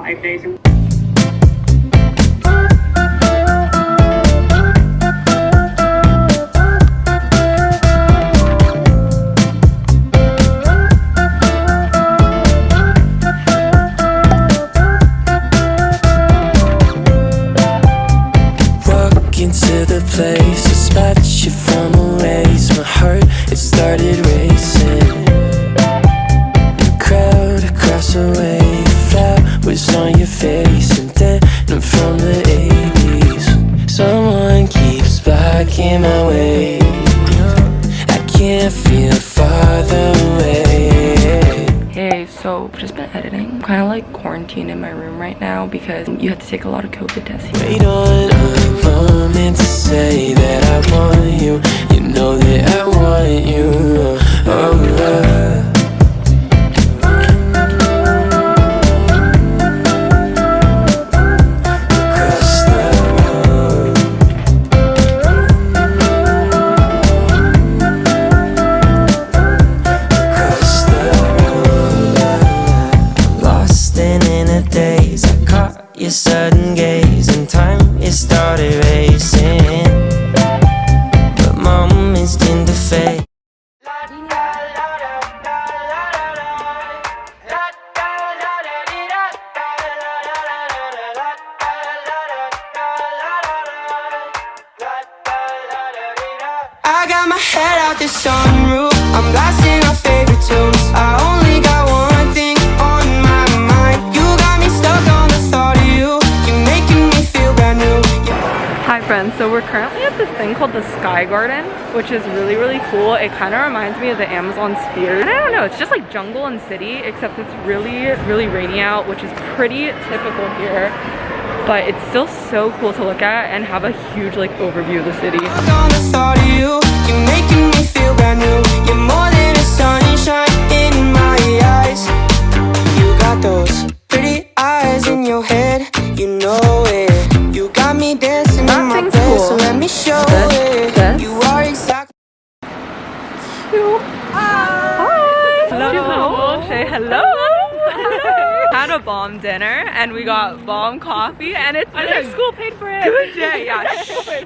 5 days a week. Into the place, dispatch you from a race. My heart, it started racing. The crowd across the way, flowers on your face, and denim from the 80s. Someone keeps blocking my way. I can't feel farther away. Hey, so I've just been editing. I'm kind of like quarantined in my room right now because you have to take a lot of COVID tests here. Wait on a moment to say that I want you. You know that I want you. Across the road. Across the road. Lost in a daze. I caught your sudden gaze, and time it started racing, but moments tend to fade. I got my head out the sunroof, I'm blasting our favorite tunes. I only got one thing on my mind. You got me stuck on the thought of you. You're making me feel brand new. Hi friends, so we're currently at this thing called the Sky Garden, which is really cool. It kind of reminds me of the Amazon sphere. And I don't know, it's just like jungle and city, except it's really rainy out, which is pretty typical here. But it's still so cool to look at and have a huge like overview of the city. On the thought of you, you're making me feel brand new. You're more than a sunshine in my eyes. You got those pretty eyes in your head, you know it. You got me dancing in my bed, cool. so let me show it. You are exactly. Hi! Hello! Say hello! Had a bomb dinner and we got bomb coffee and it's school paid for it. Good day, yeah.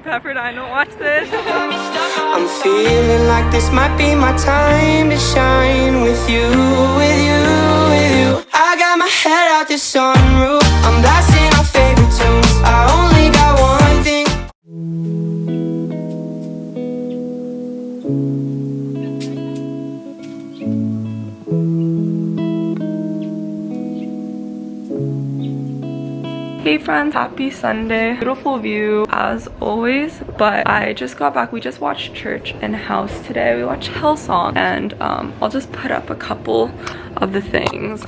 Pepperdine, don't watch this. I'm feeling like this might be my time to shine with you, with you, with you. I got my head out the sunroof, I'm blasting our favorite tunes. I only got one thing. Hey friends, happy Sunday. Beautiful view as always, but I just got back. We just watched church and house today. We watched Hillsong and I'll just put up a couple of the things.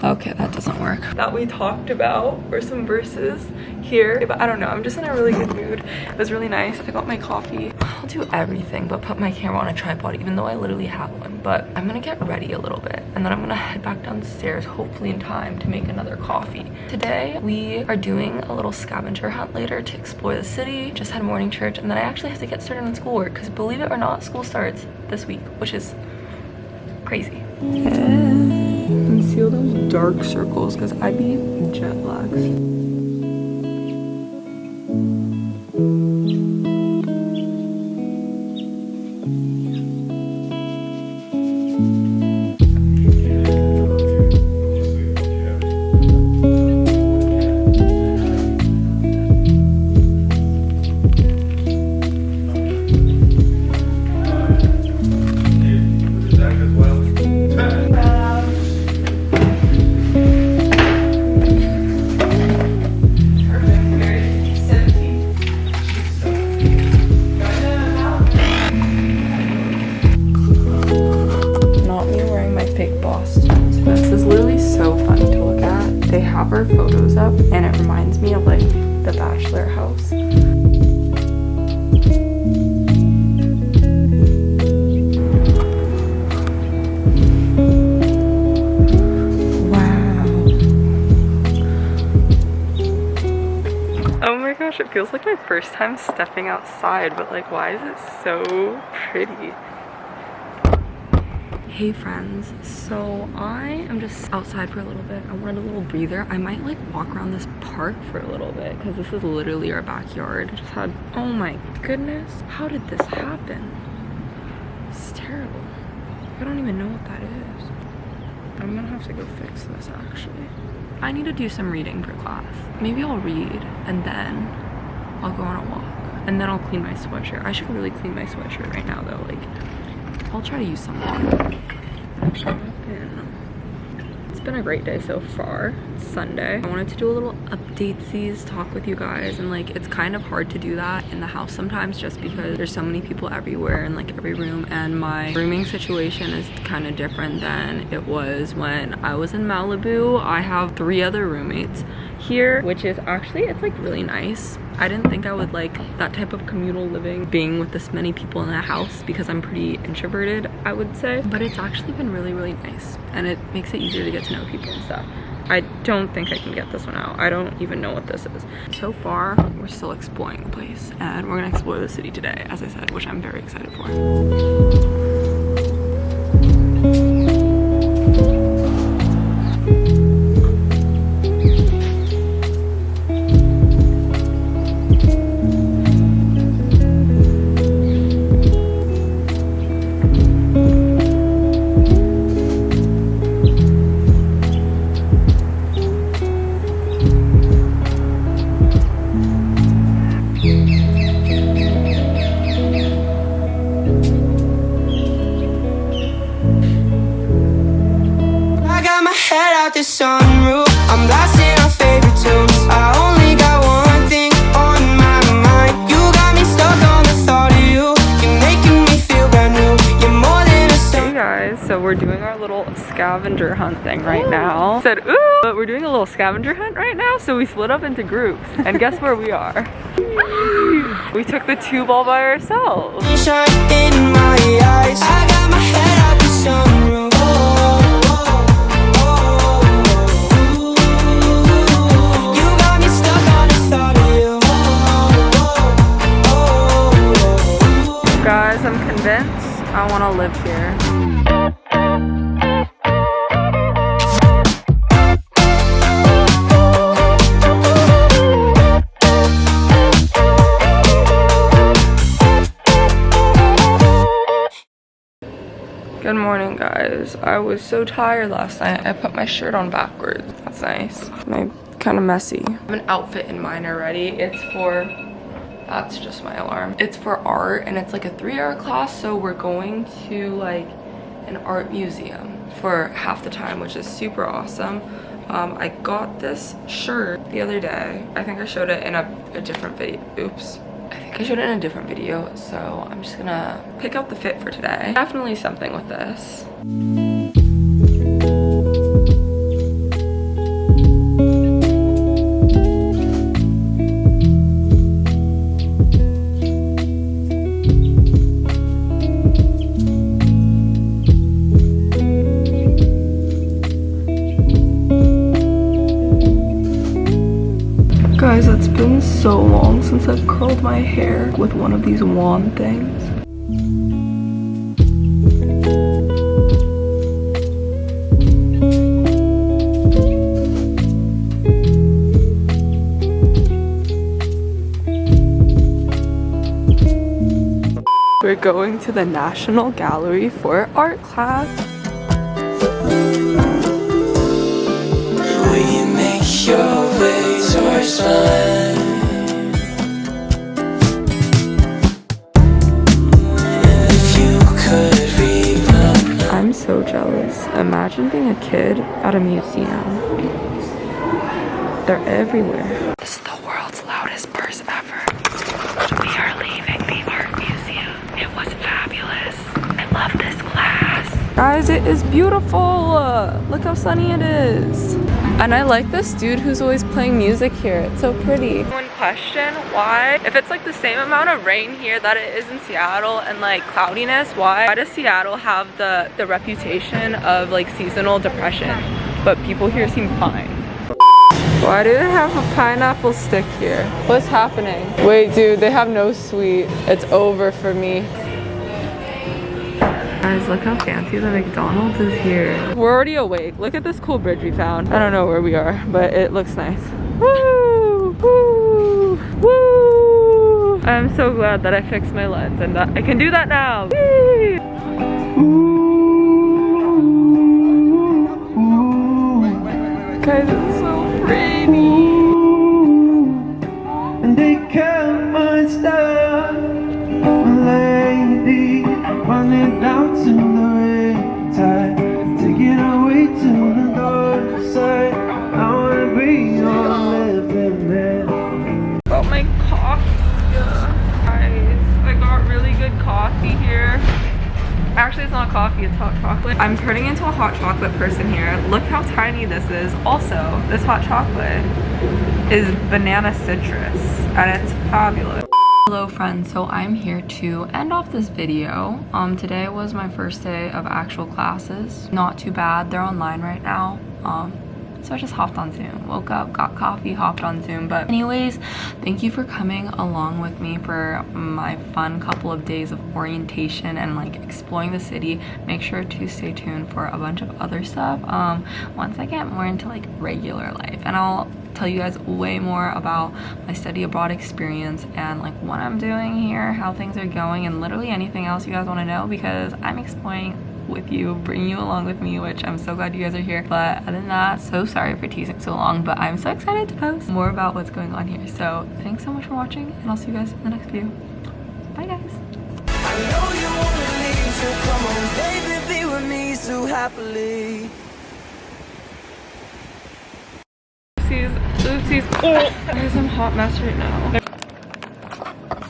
Okay, that doesn't work. That we talked about, or some verses here, but I don't know, I'm just in a really good mood. It was really nice. I got my coffee. I'll do everything but put my camera on a tripod, even though I literally have one. But I'm gonna get ready a little bit and then I'm gonna head back downstairs, hopefully in time to make another coffee. Today we are doing a little scavenger hunt later to explore the city. Just had morning church and then I actually have to get started on schoolwork because believe it or not, school starts this week, which is crazy. And you can see all those dark circles because I be jet lagged. Have our photos up and it reminds me of like the bachelor house. Wow. Oh my gosh, it feels like my first time stepping outside, but like why is it so pretty? Hey friends, so I am just outside for a little bit. I wanted a little breather. I might like walk around this park for a little bit because this is literally our backyard. I just had, oh my goodness, how did this happen? It's terrible. I don't even know what that is. I'm gonna have to go fix this actually. I need to do some reading for class. Maybe I'll read and then I'll go on a walk and then I'll clean my sweatshirt. I should really clean my sweatshirt right now though. Like, I'll try to use some water. It's been a great day so far. It's Sunday. I wanted to do a little updatesies, talk with you guys, and like it's kind of hard to do that in the house sometimes just because there's so many people everywhere in like every room, and my rooming situation is kind of different than it was when I was in Malibu. I have 3 other roommates here, which is actually, it's like really nice. I didn't think I would like that type of communal living, being with this many people in a house, because I'm pretty introverted, I would say. But it's actually been really, really nice, and it makes it easier to get to know people and stuff. I don't think I can get this one out. I don't even know what this is. So far, we're still exploring the place, and we're gonna explore the city today, as I said, which I'm very excited for. The sunroof, I'm blasting our favorite tunes. I only got one thing on my mind. You got me stuck on the thought of you. You're making me feel brand new. You're more than a song. Hey guys, so we're doing our little scavenger hunt thing right now. Said ooh, but we're doing a little scavenger hunt right now, so we split up into groups. And guess where we are? We took the 2 ball by ourselves. Shine in my eyes. I got my head out the sunroof. Guys, I'm convinced I want to live here. Good morning, guys. I was so tired last night. I put my shirt on backwards. That's nice. I'm kind of messy. I have an outfit in mind already. It's for... That's just my alarm. It's for art, and it's like a 3-hour class, so we're going to like an art museum for half the time, which is super awesome. I got this shirt the other day. I think I showed it in a different video. Oops. I think I showed it in a different video, so I'm just gonna pick out the fit for today. Definitely something with this. Guys, it's been so long since I've curled my hair with one of these wand things. We're going to the National Gallery for art class. Will you make your way towards mine? And if you could read my mind. I'm so jealous. Imagine being a kid at a museum. They're everywhere. This is the world's loudest purse ever. We are leaving the art museum. It was fabulous. I love this class. Guys, it is beautiful. Look how sunny it is. And I like this dude who's always playing music here. It's so pretty. One question, why, if it's like the same amount of rain here that it is in Seattle and like cloudiness, why does Seattle have the reputation of like seasonal depression, but people here seem fine? Why do they have a pineapple stick here? What's happening? Wait, dude, they have no sweet. It's over for me. Guys, look how fancy the McDonald's is here. We're already awake. Look at this cool bridge we found. I don't know where we are, but it looks nice. Woo! Woo! Woo! I'm so glad that I fixed my lens and that I can do that now. Whee! Guys, it's so pretty. And they count my star, my lady, running down to the tide, taking away to the dark side. I wanna be your living man. About my coffee, guys. I got really good coffee here. Actually, it's not coffee, it's hot chocolate. I'm turning into a hot chocolate person here. Look how tiny this is. Also, this hot chocolate is banana citrus, and it's fabulous. Hello friends, so I'm here to end off this video. Today was my first day of actual classes. Not too bad, they're online right now. So I just hopped on Zoom, woke up, got coffee, hopped on Zoom. But anyways, thank you for coming along with me for my fun couple of days of orientation and like exploring the city. Make sure to stay tuned for a bunch of other stuff once I get more into like regular life, and I'll tell you guys way more about my study abroad experience and like what I'm doing here, how things are going, and literally anything else you guys want to know, because I'm exploring with you, bringing you along with me, which I'm so glad you guys are here. But other than that, so sorry for teasing so long, but I'm so excited to post more about what's going on here. So thanks so much for watching, and I'll see you guys in the next video. Bye guys. I know you wanna leave, so come on, baby, be with me so happily. Oopsies, oopsies. Oh, there's some hot mess right now.